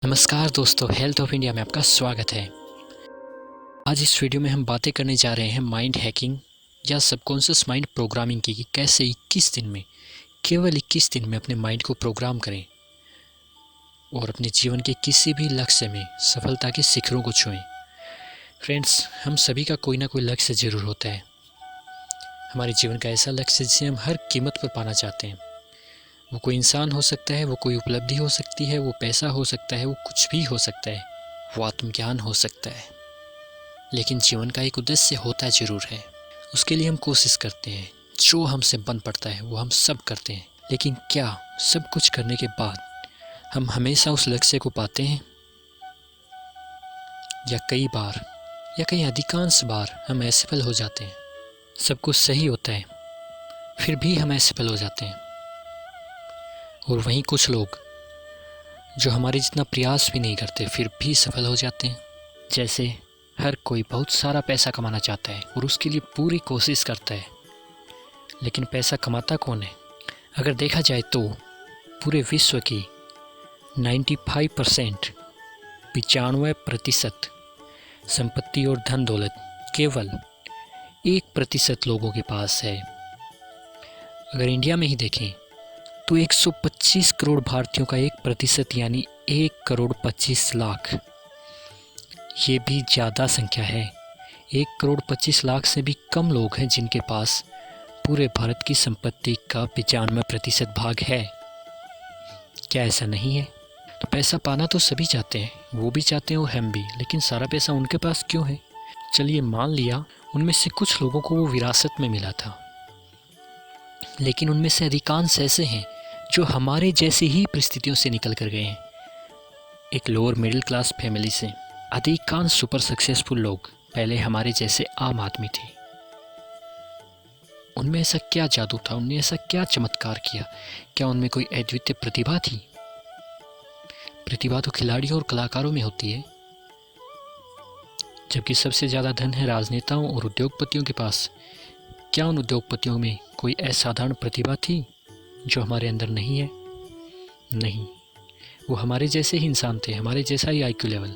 नमस्कार दोस्तों, health of India में आपका स्वागत है। आज इस वीडियो में हम बातें करने जा रहे हैं माइंड हैकिंग या सबकॉन्शियस माइंड प्रोग्रामिंग की कि कैसे 21 दिन में, केवल 21 दिन में अपने माइंड को प्रोग्राम करें और अपने जीवन के किसी भी लक्ष्य में सफलता के शिखरों को छुएं। फ्रेंड्स, हम सभी का कोई ना कोई लक्ष्य ज़रूर होता है। हमारे जीवन का ऐसा लक्ष्य जिसे हम हर कीमत पर पाना चाहते हैं। वो कोई इंसान हो सकता है, वो कोई उपलब्धि हो सकती है, वो पैसा हो सकता है, वो कुछ भी हो सकता है, वो आत्मज्ञान हो सकता है। लेकिन जीवन का एक उद्देश्य होता ज़रूर है। उसके लिए हम कोशिश करते हैं, जो हमसे बन पड़ता है वो हम सब करते हैं। लेकिन क्या सब कुछ करने के बाद हम हमेशा उस लक्ष्य को पाते हैं? या कई बार या कई अधिकांश बार हम असफल हो जाते हैं। सब कुछ सही होता है, फिर भी हम असफल हो जाते हैं। और वहीं कुछ लोग जो हमारे जितना प्रयास भी नहीं करते फिर भी सफल हो जाते हैं। जैसे हर कोई बहुत सारा पैसा कमाना चाहता है और उसके लिए पूरी कोशिश करता है, लेकिन पैसा कमाता कौन है? अगर देखा जाए तो पूरे विश्व की 95% 95% संपत्ति और धन दौलत केवल 1% लोगों के पास है। अगर इंडिया में ही देखें तो 125 करोड़ भारतीयों का 1% यानी 1,25,00,000, ये भी ज़्यादा संख्या है। 1,25,00,000 से भी कम लोग हैं जिनके पास पूरे भारत की संपत्ति का 95% भाग है। क्या ऐसा नहीं है? तो पैसा पाना तो सभी चाहते हैं, वो भी चाहते हैं और हम भी, लेकिन सारा पैसा उनके पास क्यों है? चलिए मान लिया उनमें से कुछ लोगों को वो विरासत में मिला था, लेकिन उनमें से अधिकांश ऐसे हैं जो हमारे जैसी ही परिस्थितियों से निकल कर गए हैं। एक लोअर मिडिल क्लास फैमिली से अधिकांश सुपर सक्सेसफुल लोग पहले हमारे जैसे आम आदमी थे। उनमें ऐसा क्या जादू था? उनने ऐसा क्या चमत्कार किया? क्या उनमें कोई अद्वितीय प्रतिभा थी? प्रतिभा तो खिलाड़ियों और कलाकारों में होती है, जबकि सबसे ज़्यादा धन है राजनेताओं और उद्योगपतियों के पास। क्या उन उद्योगपतियों में कोई असाधारण प्रतिभा थी जो हमारे अंदर नहीं है? नहीं, वो हमारे जैसे ही इंसान थे, हमारे जैसा ही IQ लेवल,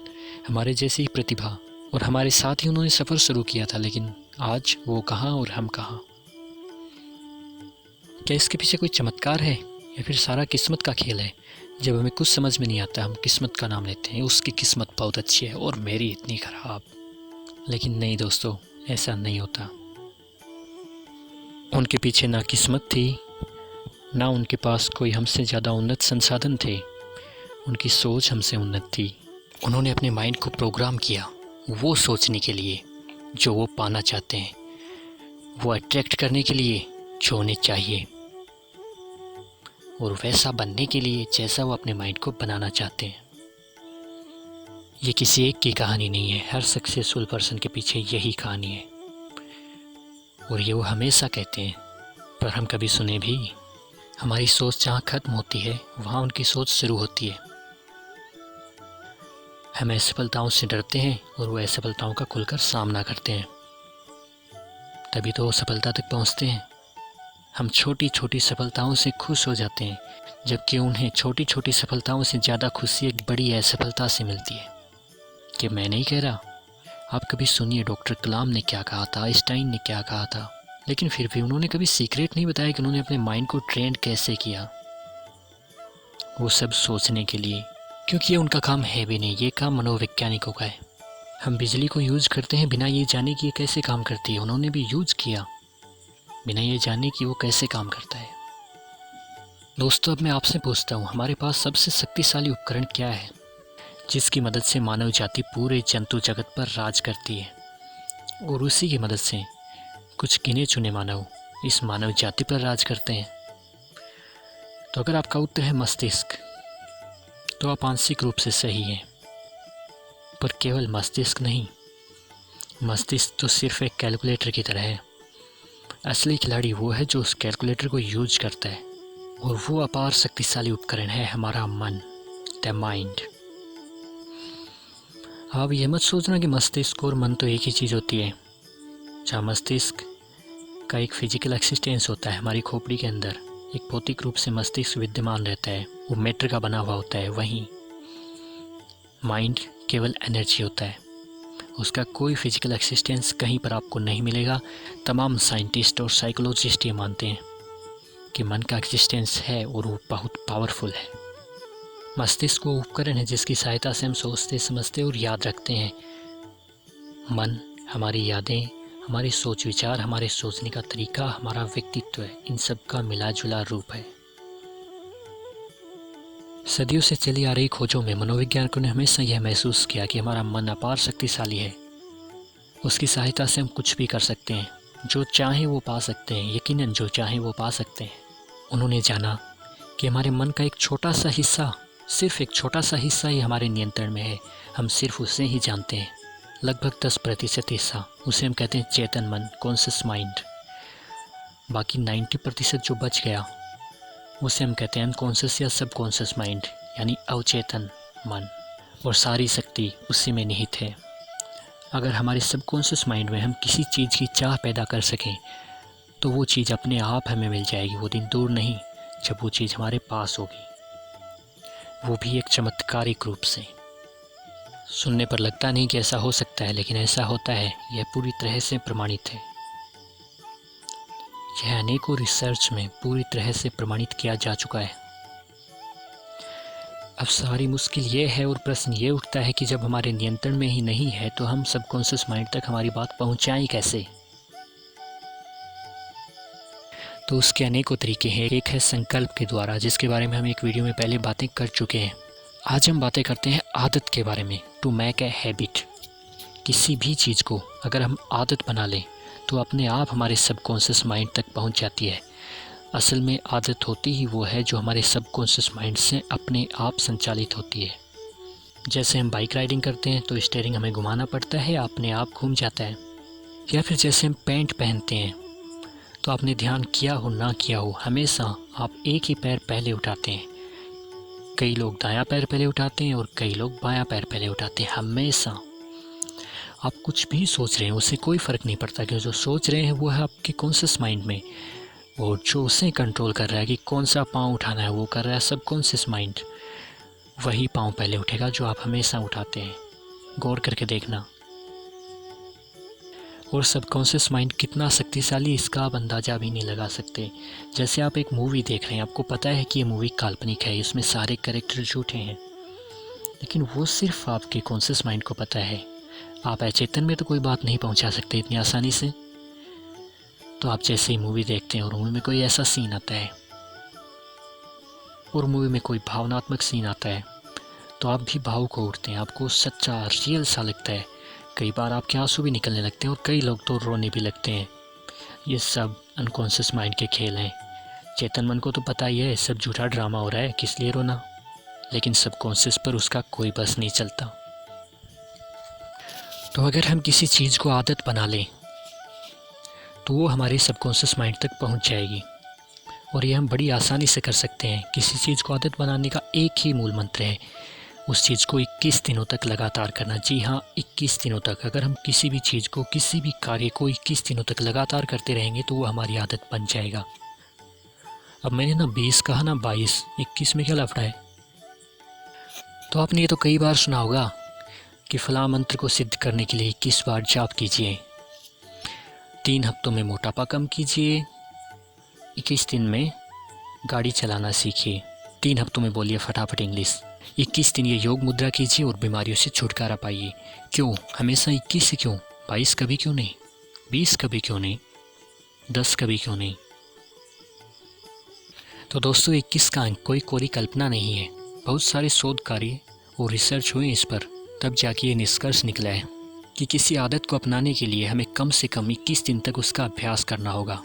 हमारे जैसी ही प्रतिभा, और हमारे साथ ही उन्होंने सफ़र शुरू किया था। लेकिन आज वो कहाँ और हम कहाँ? क्या इसके पीछे कोई चमत्कार है या फिर सारा किस्मत का खेल है? जब हमें कुछ समझ में नहीं आता हम किस्मत का नाम लेते हैं, उसकी किस्मत बहुत अच्छी है और मेरी इतनी ख़राब। लेकिन नहीं दोस्तों, ऐसा नहीं होता। उनके पीछे ना किस्मत थी, ना उनके पास कोई हमसे ज़्यादा उन्नत संसाधन थे। उनकी सोच हमसे उन्नत थी। उन्होंने अपने माइंड को प्रोग्राम किया वो सोचने के लिए जो वो पाना चाहते हैं, वो अट्रैक्ट करने के लिए जो उन्हें चाहिए, और वैसा बनने के लिए जैसा वो अपने माइंड को बनाना चाहते हैं। ये किसी एक की कहानी नहीं है, हर सक्सेसफुल पर्सन के पीछे यही कहानी है। और ये वो हमेशा कहते हैं, पर हम कभी सुने भी? हमारी सोच जहाँ ख़त्म होती है वहाँ उनकी सोच शुरू होती है। हम असफलताओं से डरते हैं और वो असफलताओं का खुलकर सामना करते हैं, तभी तो वो सफलता तक पहुँचते हैं। हम छोटी छोटी सफलताओं से खुश हो जाते हैं, जबकि उन्हें छोटी छोटी सफलताओं से ज़्यादा खुशी एक बड़ी असफलता से मिलती है। कि मैं नहीं कह रहा, आप कभी सुनिए डॉक्टर कलाम ने क्या कहा था, आइंस्टाइन ने क्या कहा था, लेकिन फिर भी उन्होंने कभी सीक्रेट नहीं बताया कि उन्होंने अपने माइंड को ट्रेंड कैसे किया। वो सब सोचने के लिए, क्योंकि ये उनका काम है भी नहीं, ये काम मनोवैज्ञानिकों का है। हम बिजली को यूज करते हैं बिना ये जाने कि ये कैसे काम करती है। उन्होंने भी यूज किया बिना ये जाने कि वो कैसे काम करता है। दोस्तों, अब मैं आपसे पूछता हूँ, हमारे पास सबसे शक्तिशाली उपकरण क्या है जिसकी मदद से मानव जाति पूरे जंतु जगत पर राज करती है, और उसी की मदद से कुछ गिने चुने मानव इस मानव जाति पर राज करते हैं? तो अगर आपका उत्तर है मस्तिष्क, तो आप आंशिक रूप से सही हैं। पर केवल मस्तिष्क नहीं, मस्तिष्क तो सिर्फ एक कैलकुलेटर की तरह है। असली खिलाड़ी वो है जो उस कैलकुलेटर को यूज करता है, और वो अपार शक्तिशाली उपकरण है हमारा मन, द माइंड। आप ये मत सोचना कि मस्तिष्क और मन तो एक ही चीज़ होती है। जहाँ मस्तिष्क का एक फिजिकल एक्सिस्टेंस होता है, हमारी खोपड़ी के अंदर एक भौतिक रूप से मस्तिष्क विद्यमान रहता है, वो मैटर का बना हुआ होता है। वहीं माइंड केवल एनर्जी होता है, उसका कोई फिजिकल एक्सिस्टेंस कहीं पर आपको नहीं मिलेगा। तमाम साइंटिस्ट और साइकोलॉजिस्ट ये मानते हैं कि मन का एक्सिस्टेंस है और वो बहुत पावरफुल है। मस्तिष्क वो उपकरण है जिसकी सहायता से हम सोचते, समझते और याद रखते हैं। मन हमारी यादें, हमारी सोच विचार, हमारे सोचने का तरीका, हमारा व्यक्तित्व है, इन सब का मिला जुला रूप है। सदियों से चली आ रही खोजों में मनोवैज्ञानिकों ने हमेशा यह महसूस किया कि हमारा मन अपार शक्तिशाली है। उसकी सहायता से हम कुछ भी कर सकते हैं, जो चाहें वो पा सकते हैं, यकीनन जो चाहें वो पा सकते हैं। उन्होंने जाना कि हमारे मन का एक छोटा सा हिस्सा, सिर्फ एक छोटा सा हिस्सा ही हमारे नियंत्रण में है। हम सिर्फ उसे ही जानते हैं, लगभग 10% हिस्सा, उसे हम कहते हैं चेतन मन, कॉन्शियस माइंड। बाकी 90% जो बच गया उसे हम कहते हैं अनकॉन्शियस या सबकॉन्शियस माइंड, यानी अवचेतन मन। और सारी शक्ति उसी में निहित है। अगर हमारे सबकॉन्शियस माइंड में हम किसी चीज़ की चाह पैदा कर सकें तो वो चीज़ अपने आप हमें मिल जाएगी। वो दिन दूर नहीं जब वो चीज़ हमारे पास होगी, वो भी एक चमत्कारिक रूप से। सुनने पर लगता नहीं कि ऐसा हो सकता है, लेकिन ऐसा होता है। यह पूरी तरह से प्रमाणित है। यह अनेकों रिसर्च में पूरी तरह से प्रमाणित किया जा चुका है। अब सारी मुश्किल ये है और प्रश्न ये उठता है कि जब हमारे नियंत्रण में ही नहीं है तो हम सबकॉन्शियस माइंड तक हमारी बात पहुंचाएं कैसे। तो उसके अनेकों तरीके हैं। एक है संकल्प के द्वारा, जिसके बारे में हम एक वीडियो में पहले बातें कर चुके हैं। आज हम बातें करते हैं आदत के बारे में, टू मेक ए हैबिट। किसी भी चीज़ को अगर हम आदत बना लें तो अपने आप हमारे सबकॉन्शियस माइंड तक पहुंच जाती है। असल में आदत होती ही वो है जो हमारे सबकॉन्शियस माइंड से अपने आप संचालित होती है। जैसे हम बाइक राइडिंग करते हैं तो स्टीयरिंग हमें घुमाना पड़ता है, अपने आप घूम जाता है। या फिर जैसे हम पैंट पहनते हैं तो आपने ध्यान किया हो ना किया हो, हमेशा आप एक ही पैर पहले उठाते हैं। कई लोग दायां पैर पहले उठाते हैं और कई लोग बायां पैर पहले उठाते हैं। हमेशा आप कुछ भी सोच रहे हैं उससे कोई फ़र्क नहीं पड़ता, क्योंकि जो सोच रहे हैं वो है आपके कॉन्शियस माइंड में, और जो उसे कंट्रोल कर रहा है कि कौन सा पाँव उठाना है वो कर रहा है सबकॉन्शियस माइंड। वही पाँव पहले उठेगा जो आप हमेशा उठाते हैं। गौर करके देखना। और सबकॉन्शियस माइंड कितना शक्तिशाली इसका आप अंदाज़ा भी नहीं लगा सकते। जैसे आप एक मूवी देख रहे हैं, आपको पता है कि ये मूवी काल्पनिक है, इसमें सारे कैरेक्टर झूठे हैं, लेकिन वो सिर्फ आपके कॉन्शियस माइंड को पता है। आप अचेतन में तो कोई बात नहीं पहुंचा सकते इतनी आसानी से। तो आप जैसे ही मूवी देखते हैं और मूवी में कोई ऐसा सीन आता है और मूवी में कोई भावनात्मक सीन आता है तो आप भी भावुक हो उठते हैं, आपको सच्चा रियल सा लगता है। कई बार आपके आंसू भी निकलने लगते हैं और कई लोग तो रोने भी लगते हैं। ये सब अनकॉन्शियस माइंड के खेल हैं। चेतन मन को तो पता ही है सब झूठा ड्रामा हो रहा है, किस लिए रोना, लेकिन सबकॉन्शियस पर उसका कोई बस नहीं चलता। तो अगर हम किसी चीज़ को आदत बना लें तो वो हमारे सबकॉन्शियस माइंड तक पहुंच जाएगी, और ये हम बड़ी आसानी से कर सकते हैं। किसी चीज़ को आदत बनाने का एक ही मूल मंत्र है, उस चीज़ को 21 दिनों तक लगातार करना। जी हाँ, 21 दिनों तक। अगर हम किसी भी चीज़ को, किसी भी कार्य को 21 दिनों तक लगातार करते रहेंगे तो वो हमारी आदत बन जाएगा। अब मैंने ना 20 कहा ना 22, 21 में क्या लफड़ा है। तो आपने ये तो कई बार सुना होगा कि फलां मंत्र को सिद्ध करने के लिए 21 बार जाप कीजिए, 3 हफ्तों में मोटापा कम कीजिए, 21 दिन में गाड़ी चलाना सीखिए, 3 हफ्तों में बोलिए फटाफट इंग्लिश, 21 दिन ये योग मुद्रा कीजिए और बीमारियों से छुटकारा पाइए। क्यों हमेशा 21 से, क्यों 22 कभी क्यों नहीं, 20 कभी क्यों नहीं, 10 कभी क्यों नहीं। तो दोस्तों 21 का अंक कोई कोरी कल्पना नहीं है। बहुत सारे शोध कार्य और रिसर्च हुए इस पर, तब जाके ये निष्कर्ष निकला है कि किसी आदत को अपनाने के लिए हमें कम से कम 21 दिन तक उसका अभ्यास करना होगा।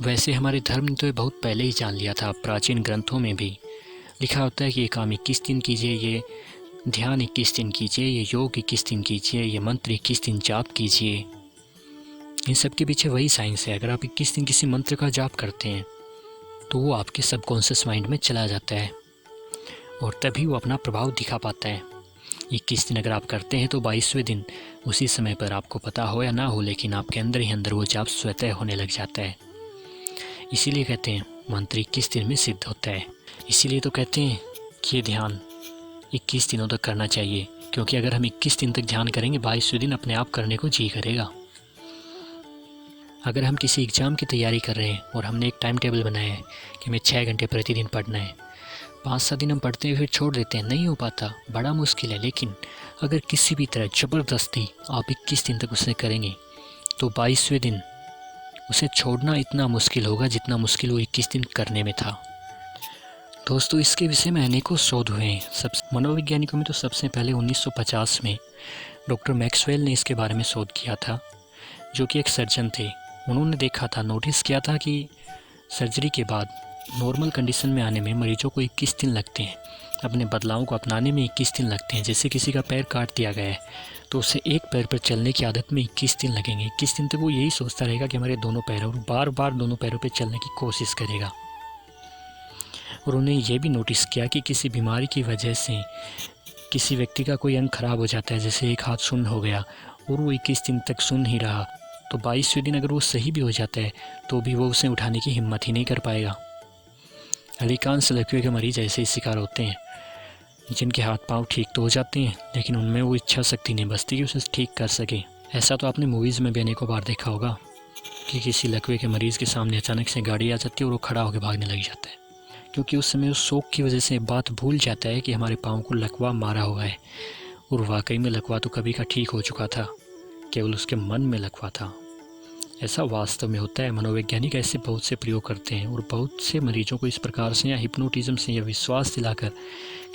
वैसे हमारे धर्म ने तो ये बहुत पहले ही जान लिया था। प्राचीन ग्रंथों में भी लिखा होता है कि ये काम 21 दिन कीजिए, ये ध्यान 21 दिन कीजिए, ये योग 21 दिन कीजिए, ये मंत्र 21 दिन जाप कीजिए। इन सब के पीछे वही साइंस है। अगर आप 21 दिन किसी मंत्र का जाप करते हैं तो वो आपके सबकॉन्शियस माइंड में चला जाता है और तभी वो अपना प्रभाव दिखा पाता है। 21 दिन अगर आप करते हैं तो 22वें दिन उसी समय पर, आपको पता हो या ना हो, लेकिन आपके अंदर ही अंदर वो जाप स्वतः होने लग जाता है। इसीलिए कहते हैं मंत्र 21 दिन में सिद्ध होता है। इसीलिए तो कहते हैं कि ये ध्यान 21 दिनों तक करना चाहिए, क्योंकि अगर हम 21 दिन तक ध्यान करेंगे 22वें दिन अपने आप करने को जी करेगा। अगर हम किसी एग्ज़ाम की तैयारी कर रहे हैं और हमने एक टाइम टेबल बनाया है कि हमें 6 घंटे प्रतिदिन पढ़ना है, 5-7 दिन हम पढ़ते हैं फिर छोड़ देते हैं, नहीं हो पाता, बड़ा मुश्किल है। लेकिन अगर किसी भी तरह ज़बरदस्ती आप 21 दिन तक उसे करेंगे तो 22वें दिन उसे छोड़ना इतना मुश्किल होगा जितना मुश्किल वो 21 दिन करने में था। दोस्तों, इसके विषय में अनेकों शोध हुए हैं। सब मनोवैज्ञानिकों में तो सबसे पहले 1950 में डॉक्टर मैक्सवेल ने इसके बारे में शोध किया था, जो कि एक सर्जन थे। उन्होंने देखा था, नोटिस किया था कि सर्जरी के बाद नॉर्मल कंडीशन में आने में मरीजों को 21 दिन लगते हैं, अपने बदलावों को अपनाने में 21 दिन लगते हैं। जैसे किसी का पैर काट दिया गया है तो उसे एक पैर पर चलने की आदत में 21 दिन लगेंगे। 21 दिन तक वो यही सोचता रहेगा कि हमारे दोनों पैर, और बार बार दोनों पैरों पर चलने की कोशिश करेगा। और उन्हें ये भी नोटिस किया कि किसी बीमारी की वजह से किसी व्यक्ति का कोई अंग खराब हो जाता है, जैसे एक हाथ सुन्न हो गया और वो 21 दिन तक सुन ही रहा, तो 22वें दिन अगर वो सही भी हो जाता है तो भी वो उसे उठाने की हिम्मत ही नहीं कर पाएगा। अधिकांश लकवे के मरीज ऐसे ही शिकार होते हैं, जिनके हाथ पांव ठीक तो हो जाते हैं लेकिन उनमें वो इच्छा शक्ति नहीं बचती कि उसे ठीक कर सके। ऐसा तो आपने मूवीज़ में भी अनेकों बार देखा होगा कि किसी लकवे के मरीज़ के सामने अचानक से गाड़ी आ जाती है और वो खड़ा होकर भागने लग जाता है, क्योंकि उस समय उस शौक की वजह से बात भूल जाता है कि हमारे पाँव को लकवा मारा हुआ है। और वाकई में लकवा तो कभी का ठीक हो चुका था, केवल उसके मन में लकवा था। ऐसा वास्तव में होता है। मनोवैज्ञानिक ऐसे बहुत से प्रयोग करते हैं और बहुत से मरीजों को इस प्रकार से या हिप्नोटिज्म से या विश्वास दिलाकर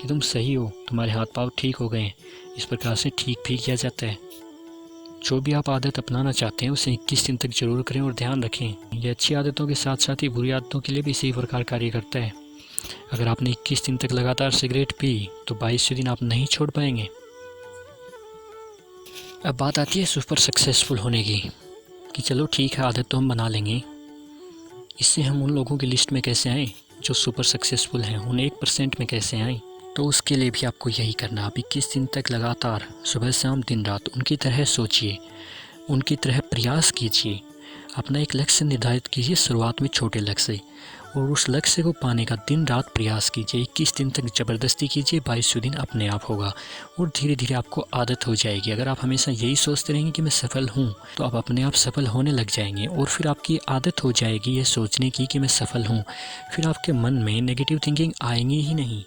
कि तुम सही हो, तुम्हारे हाथ पाँव ठीक हो गए, इस प्रकार से ठीक भी किया जाता है। जो भी आप आदत अपनाना चाहते हैं उसे 21 दिन तक जरूर करें और ध्यान रखें, ये अच्छी आदतों के साथ साथ ही बुरी आदतों के लिए भी इसी प्रकार कार्य करता है। अगर आपने 21 दिन तक लगातार सिगरेट पी तो 22वें दिन आप नहीं छोड़ पाएंगे। अब बात आती है सुपर सक्सेसफुल होने की, कि चलो ठीक है, आदत तो हम बना लेंगे, इससे हम उन लोगों की लिस्ट में कैसे आएँ जो सुपर सक्सेसफुल हैं, उन 1% में कैसे आएँ। तो उसके लिए भी आपको यही करना, आप 21 दिन तक लगातार सुबह शाम दिन रात उनकी तरह सोचिए, उनकी तरह प्रयास कीजिए, अपना एक लक्ष्य निर्धारित कीजिए, शुरुआत में छोटे लक्ष्य, और उस लक्ष्य को पाने का दिन रात प्रयास कीजिए। 21 दिन तक ज़बरदस्ती कीजिए, 22वें दिन अपने आप होगा और धीरे धीरे आपको आदत हो जाएगी। अगर आप हमेशा यही सोचते रहेंगे कि मैं सफल हूँ, तो आप अपने आप सफल होने लग जाएंगे और फिर आपकी आदत हो जाएगी ये सोचने की कि मैं सफल हूँ। फिर आपके मन में नेगेटिव थिंकिंग आएंगी ही नहीं,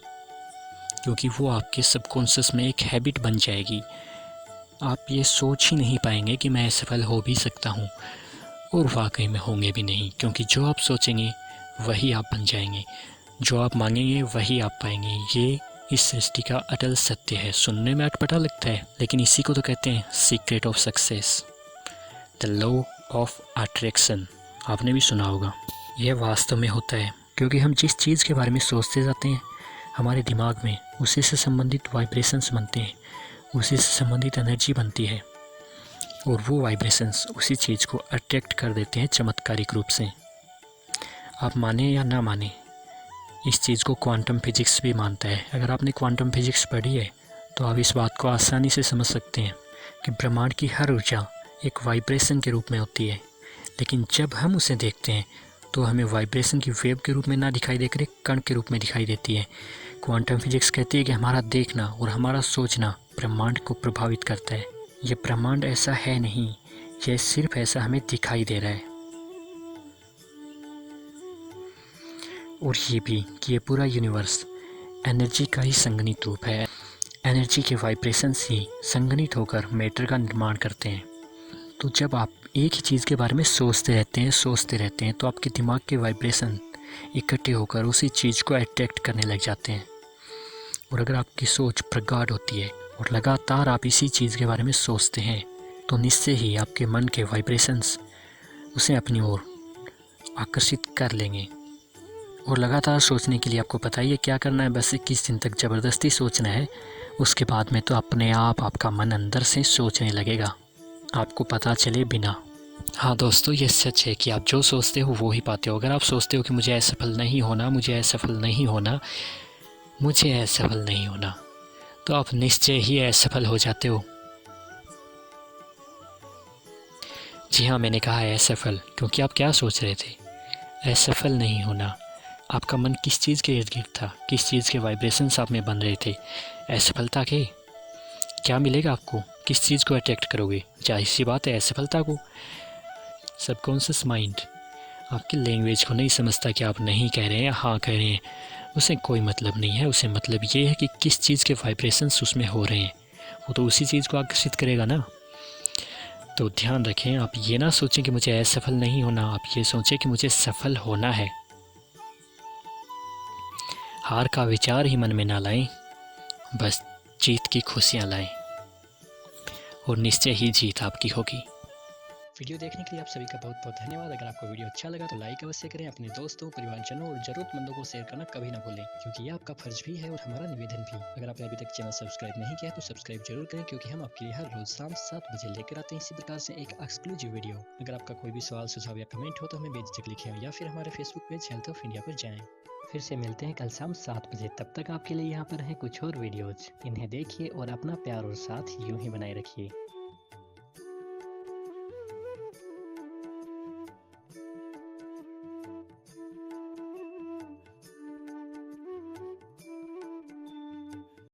क्योंकि वो आपके सबकॉन्शियस में एक हैबिट बन जाएगी। आप ये सोच ही नहीं पाएंगे कि मैं असफल हो भी सकता हूँ, और वाकई में होंगे भी नहीं, क्योंकि जो आप सोचेंगे वही आप बन जाएंगे, जो आप मांगेंगे वही आप पाएंगे। ये इस सृष्टि का अटल सत्य है। सुनने में अटपटा लगता है, लेकिन इसी को तो कहते हैं secret of success, the law of attraction. आपने भी सुना होगा। यह वास्तव में होता है, क्योंकि हम जिस चीज़ के बारे में सोचते जाते हैं हमारे दिमाग में उसी से संबंधित वाइब्रेशंस बनते हैं, उसी से संबंधित एनर्जी बनती है, और वो वाइब्रेशंस उसी चीज़ को अट्रैक्ट कर देते हैं चमत्कारिक रूप से। आप माने या ना माने, इस चीज़ को क्वांटम फिजिक्स भी मानता है। अगर आपने क्वांटम फिजिक्स पढ़ी है तो आप इस बात को आसानी से समझ सकते हैं कि ब्रह्मांड की हर ऊर्जा एक वाइब्रेशन के रूप में होती है, लेकिन जब हम उसे देखते हैं तो हमें वाइब्रेशन की वेव के रूप में ना दिखाई देकर एक कण के रूप में दिखाई देती है। क्वांटम फिजिक्स कहती है कि हमारा देखना और हमारा सोचना ब्रह्मांड को प्रभावित करता है। ये ब्रह्मांड ऐसा है नहीं, यह सिर्फ ऐसा हमें दिखाई दे रहा है। और ये भी कि ये पूरा यूनिवर्स एनर्जी का ही संगठित रूप है। एनर्जी के वाइब्रेशंस ही संगठित होकर मैटर का निर्माण करते हैं। तो जब आप एक ही चीज़ के बारे में सोचते रहते हैं तो आपके दिमाग के वाइब्रेशन इकट्ठे होकर उसी चीज़ को अट्रैक्ट करने लग जाते हैं। और अगर आपकी सोच प्रगाढ़ होती है और लगातार आप इसी चीज़ के बारे में सोचते हैं तो निश्चय ही आपके मन के वाइब्रेशंस उसे अपनी ओर आकर्षित कर लेंगे। और लगातार सोचने के लिए आपको पता ही है क्या करना है, बस 21 दिन तक ज़बरदस्ती सोचना है। उसके बाद में तो अपने आप आपका मन अंदर से सोचने लगेगा, आपको पता चले बिना। हाँ दोस्तों, ये सच है कि आप जो सोचते हो वो ही पाते हो। अगर आप सोचते हो कि मुझे असफल नहीं होना, मुझे असफल नहीं होना, मुझे असफल नहीं होना, तो आप निश्चय ही असफल हो जाते हो। जी हाँ, मैंने कहा है असफल, क्योंकि आप क्या सोच रहे थे? असफल नहीं होना, आपका मन किस चीज़ के इर्द गिर्द था, किस चीज़ के वाइब्रेशंस आप में बन रहे थे, असफलता के? क्या मिलेगा आपको, किस चीज़ को अट्रैक्ट करोगे? जाहिर सी बात है असफलता को। सबकॉन्शियस माइंड आपकी लैंग्वेज को नहीं समझता कि आप नहीं कह रहे हैं, हाँ कह रहे हैं, उसे कोई मतलब नहीं है। उसे मतलब ये है कि किस चीज़ के वाइब्रेशंस उसमें हो रहे हैं, वो तो उसी चीज़ को आकर्षित करेगा ना। तो ध्यान रखें, आप ये ना सोचें कि मुझे असफल नहीं होना, आप ये सोचें कि मुझे सफल होना है। हार का विचार ही मन में ना लाएं, बस जीत की खुशियाँ लाएं और निश्चय ही जीत आपकी होगी। वीडियो देखने के लिए आप सभी का बहुत बहुत धन्यवाद। अगर आपको वीडियो अच्छा लगा तो लाइक अवश्य करें, अपने दोस्तों, परिवारजनों और जरूरतमंदों को शेयर करना कभी ना भूलें, क्योंकि ये आपका फर्ज भी है और हमारा निवेदन भी। अगर आपने अभी तक चैनल सब्सक्राइब नहीं किया है तो सब्सक्राइब जरूर करें, क्योंकि हम आपके लिए हर रोज शाम 7 बजे लेकर आते हैं इसी प्रकार से एक एक्सक्लूसिव वीडियो। अगर आपका कोई भी सवाल, सुझाव या कमेंट हो तो हमें बेझिझक लिखें या फिर हमारे Facebook page health of India पर जाएं। फिर से मिलते हैं कल शाम 7 बजे। तब तक आपके लिए यहाँ पर हैं कुछ और वीडियोज, इन्हें देखिए और अपना प्यार और साथ यूं ही बनाए रखिए।